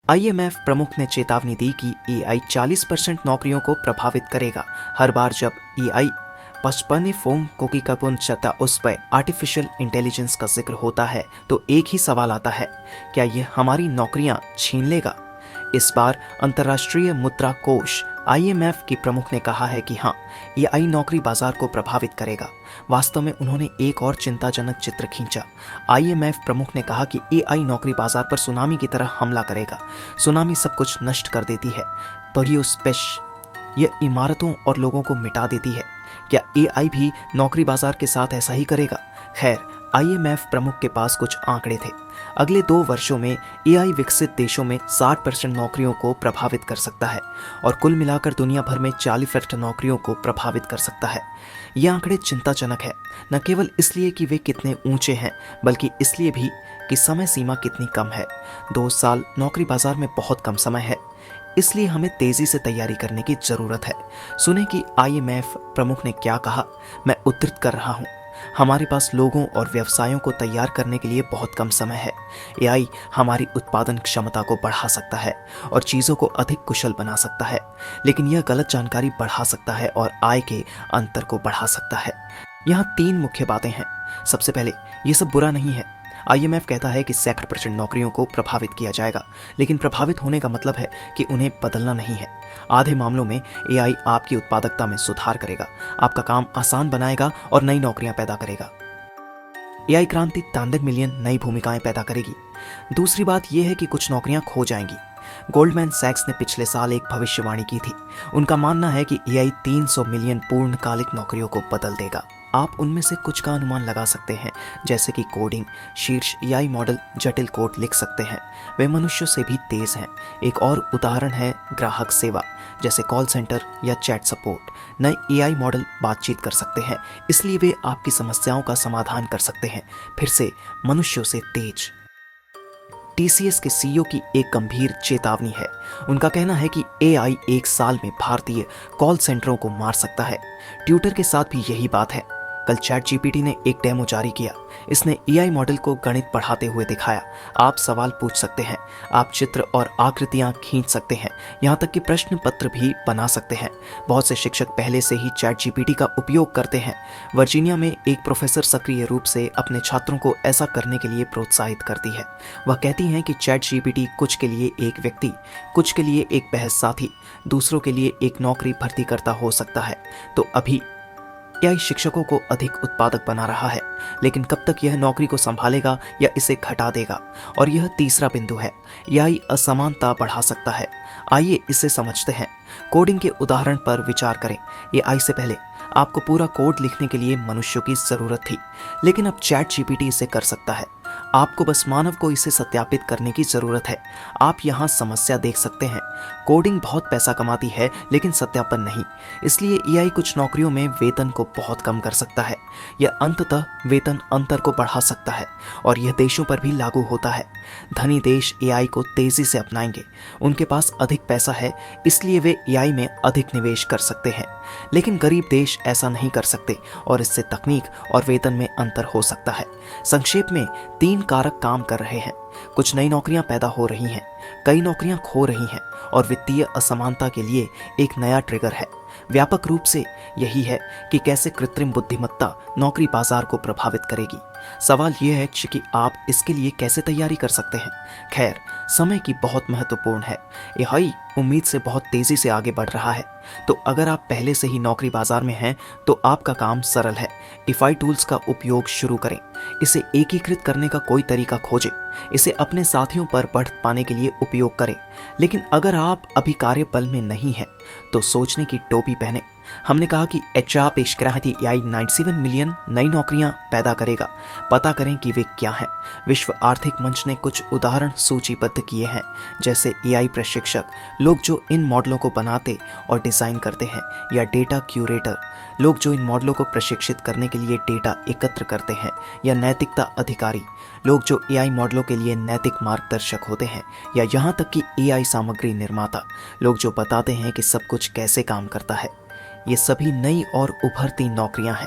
IMF प्रमुख ने चेतावनी दी कि एआई 40% नौकरियों को प्रभावित करेगा। हर बार जब एआई पचपने फोन कोकी कपुन चता उस पर आर्टिफिशियल इंटेलिजेंस का जिक्र होता है तो एक ही सवाल आता है, क्या यह हमारी नौकरियां छीन लेगा? इस बार अंतर्राष्ट्रीय मुद्रा कोष आईएमएफ की प्रमुख ने कहा है कि हाँ, एआई नौकरी बाजार को प्रभावित करेगा। वास्तव में उन्होंने एक और चिंताजनक चित्र खींचा। आईएमएफ प्रमुख ने कहा कि एआई नौकरी बाजार पर सुनामी की तरह हमला करेगा। सुनामी सब कुछ नष्ट कर देती है, पर यह इमारतों और लोगों को मिटा देती है। क्या एआई भी नौकरी बाजार के साथ ऐसा ही करेगा? खैर, आईएमएफ प्रमुख के पास कुछ आंकड़े थे। अगले 2 वर्षों में एआई विकसित देशों में 60% नौकरियों को प्रभावित कर सकता है और कुल मिलाकर दुनिया भर में 40% नौकरियों को प्रभावित कर सकता है। ये आंकड़े चिंताजनक है, न केवल इसलिए कि वे कितने ऊंचे हैं, बल्कि इसलिए भी कि समय सीमा कितनी कम है। 2 साल नौकरी बाजार में बहुत कम समय है, इसलिए हमें तेजी से तैयारी करने की जरूरत है। सुने कि आईएमएफ प्रमुख ने क्या कहा। मैं उद्धृत कर रहा हूं, हमारे पास लोगों और व्यवसायों को तैयार करने के लिए बहुत कम समय है। एआई हमारी उत्पादन क्षमता को बढ़ा सकता है और चीज़ों को अधिक कुशल बना सकता है, लेकिन यह गलत जानकारी बढ़ा सकता है और आय के अंतर को बढ़ा सकता है। यहाँ 3 मुख्य बातें हैं। सबसे पहले, ये सब बुरा नहीं है। आईएमएफ कहता है कि 60% नौकरियों को प्रभावित किया जाएगा, लेकिन प्रभावित होने का मतलब है कि उन्हें बदलना नहीं है। आधे मामलों में एआई आपकी उत्पादकता में सुधार करेगा, आपका काम आसान बनाएगा और नई नौकरियां पैदा करेगा। एआई क्रांति 93 मिलियन नई भूमिकाएं पैदा करेगी। दूसरी बात यह है कि कुछ नौकरियां खो जाएंगी। गोल्डमैन सैक्स ने पिछले साल एक भविष्यवाणी की थी। उनका मानना है कि एआई 300 मिलियन पूर्णकालिक नौकरियों को बदल देगा। आप उनमें से कुछ का अनुमान लगा सकते हैं, जैसे कि कोडिंग। शीर्ष एआई मॉडल जटिल कोड लिख सकते हैं, वे मनुष्यों से भी तेज हैं। एक और उदाहरण है ग्राहक सेवा, जैसे कॉल सेंटर या चैट सपोर्ट। नए एआई मॉडल बातचीत कर सकते हैं, इसलिए वे आपकी समस्याओं का समाधान कर सकते हैं, फिर से मनुष्यों से तेज। टीसीएस के सीईओ की एक गंभीर चेतावनी है। उनका कहना है कि एआई 1 साल में भारतीय कॉल सेंटरों को मार सकता है। ट्विटर के साथ भी यही बात है। कल चैट जीपीटी ने एक डेमो जारी किया। इसने एआई मॉडल को गणित पढ़ाते हुए दिखाया। आप सवाल पूछ सकते हैं, आप चित्र और आकृतियां खींच सकते हैं, यहाँ तक कि प्रश्न पत्र भी बना सकते हैं। बहुत से शिक्षक पहले से ही चैट जीपीटी का उपयोग करते हैं। वर्जीनिया में एक प्रोफेसर सक्रिय रूप से अपने छात्रों को ऐसा करने के लिए प्रोत्साहित करती है। वह कहती हैं कि चैट जीपीटी कुछ के लिए एक व्यक्ति, कुछ के लिए एक बहस साथी, दूसरों के लिए एक नौकरी भर्ती करता हो सकता है। तो अभी एआई शिक्षकों को अधिक उत्पादक बना रहा है, लेकिन कब तक यह नौकरी को संभालेगा या इसे घटा देगा? और यह तीसरा बिंदु है, एआई असमानता बढ़ा सकता है। आइए इसे समझते हैं। कोडिंग के उदाहरण पर विचार करें। एआई से पहले आपको पूरा कोड लिखने के लिए मनुष्यों की जरूरत थी, लेकिन अब चैट जीपीटी इसे कर सकता है। आपको बस मानव को इसे सत्यापित करने की जरूरत है। आप यहाँ समस्या देख सकते हैं। कोडिंग बहुत पैसा कमाती है, लेकिन सत्यापन नहीं। इसलिए एआई कुछ नौकरियों में वेतन को बहुत कम कर सकता है। यह अंततः वेतन अंतर को बढ़ा सकता है और यह देशों पर भी लागू होता है। धनी देश एआई को तेजी से अपनाएंगे। उनके पास अधिक पैसा है, इसलिए वे एआई में अधिक निवेश कर सकते हैं। लेकिन गरीब देश ऐसा नहीं कर सकते और इससे तकनीक और वेतन में अंतर हो सकता है। संक्षेप में 3 कारक काम कर रहे हैं। कुछ नई नौकरियां पैदा हो रही हैं, कई नौकरियां खो रही हैं और वित्तीय असमानता के लिए एक नया ट्रिगर है। व्यापक रूप से यही है कि कैसे कृत्रिम बुद्धिमत्ता नौकरी बाजार को प्रभावित करेगी। सवाल यह है कि आप इसके लिए कैसे तैयारी कर सकते हैं। खैर, समय की बहुत महत्वपूर्ण है। एआई उम्मीद से बहुत तेजी से आगे बढ़ रहा है, तो अगर आप पहले से ही नौकरी बाजार में हैं तो आपका काम सरल है। इफाई टूल्स का उपयोग शुरू करें। इसे एकीकृत करने का कोई तरीका खोजें। इसे अपने साथियों पर बढ़त पाने के लिए उपयोग करें। लेकिन अगर आप अभी कार्यबल में नहीं हैं तो सोचने की टोपी पहने। हमने कहा कि एचआर पेश कर रही थी एआई 97 मिलियन नई नौकरियां पैदा करेगा। पता करें कि वे क्या हैं। विश्व आर्थिक मंच ने कुछ उदाहरण सूचीबद्ध किए हैं, जैसे एआई प्रशिक्षक, लोग जो इन मॉडलों को बनाते और डिजाइन करते हैं, या डेटा क्यूरेटर, लोग जो इन मॉडलों को प्रशिक्षित करने के लिए डेटा एकत्र करते हैं, या नैतिकता अधिकारी, लोग जो एआई मॉडलों के लिए नैतिक मार्गदर्शक होते हैं, या यहाँ तक कि एआई सामग्री निर्माता, लोग जो बताते हैं कि सब कुछ कैसे काम करता है। ये सभी नई और उभरती नौकरियां हैं।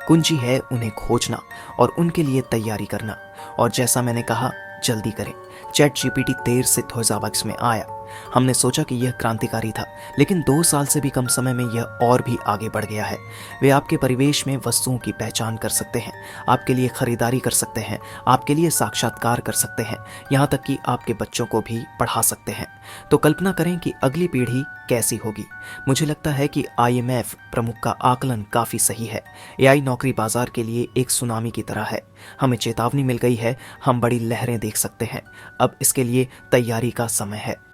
कुंजी है उन्हें खोजना और उनके लिए तैयारी करना। और जैसा मैंने कहा, जल्दी करें। चैट जीपीटी देर से 2022 में आया। हमने सोचा कि यह क्रांतिकारी था, लेकिन 2 साल से भी कम समय में यह और भी आगे बढ़ गया है। वे आपके परिवेश में वस्तुओं की पहचान कर सकते हैं, आपके लिए खरीदारी कर सकते हैं, आपके लिए साक्षात्कार कर सकते हैं, यहाँ तक कि आपके बच्चों को भी पढ़ा सकते हैं। तो कल्पना करें कि अगली पीढ़ी कैसी होगी। मुझे लगता है कि IMF प्रमुख का आकलन काफ़ी सही है। AI नौकरी बाजार के लिए एक सुनामी की तरह है। हमें चेतावनी मिल गई है, हम बड़ी लहरें देख सकते हैं। अब इसके लिए तैयारी का समय है।